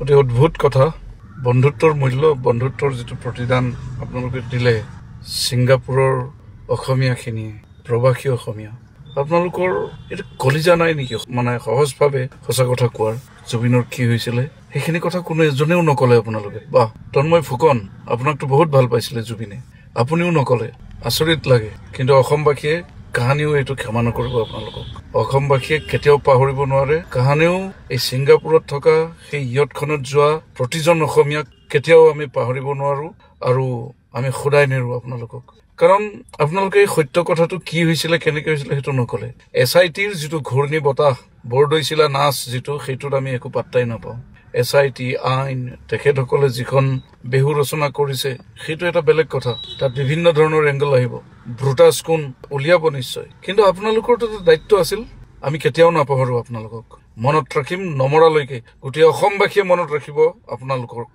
অতি অদ্ভুত কথা বন্ধুত্বৰ মূল্য বন্ধুত্বৰ যেটো প্ৰতিদান আপোনালোকে দিলে সিঙ্গাপুৰৰ অসমীয়াখিনিয়ে প্ৰবাসী অসমীয়া আপোনালোকৰ এটা কলিজা নাই নেকি মানে সহজভাৱে সঁচা কথা কোৱাৰ জুবিনৰ কি হৈছিল সেইখিনি কথা কোনো এজনেও নকলে আপোনালোকে বাহ তন্ময় ফুকন আপোনাকতো বহুত ভাল পাইছিল জুবিনে আপুনিও নকলে আচৰিত লাগে কিন্তু অসমবাসীয়ে কাহানিও এটো ক্ষমা নকৰিব আপোনালোকক অসমবাসীয়ে কেতিয়াও পাহৰিব নোৱাৰে কাহানিও এই সিঙ্গাপুৰত থকা সেই ইয়তখনত যোৱা প্ৰতিজন অসমীয়াক কেতিয়াও আমি পাহৰিব নোৱাৰো আৰু আমি খুদাই নেৰো আপোনালোকক কাৰণ আপোনালোকে সত্য কথাটো কি হৈছিল কেনেকৈ হৈছিল হেতু নকলে এসআইটিৰ যেটো ঘূৰ্ণী বতাহ বৰদৈছিলা নাচ যেটো হেতুত আমি একো পাত্তাই নাপাওঁ এসআইটি আইন তেখেতসকলে যিখন বেহু ৰচনা কৰিছে হেতু এটা বেলেগ কথা তাত বিভিন্ন ধৰণৰ এংগল আহিব ব্ৰুটাস কোন উলিয়াব নিশ্চয় কিন্তু আপোনালোকৰটো দায়িত্ব আছিল আমি কেতিয়াও নাপাহৰো আপোনালোকক মনত ৰাখিম নমৰালৈকে গোটেই অসমবাসীয়ে মনত ৰাখিব আপোনালোকক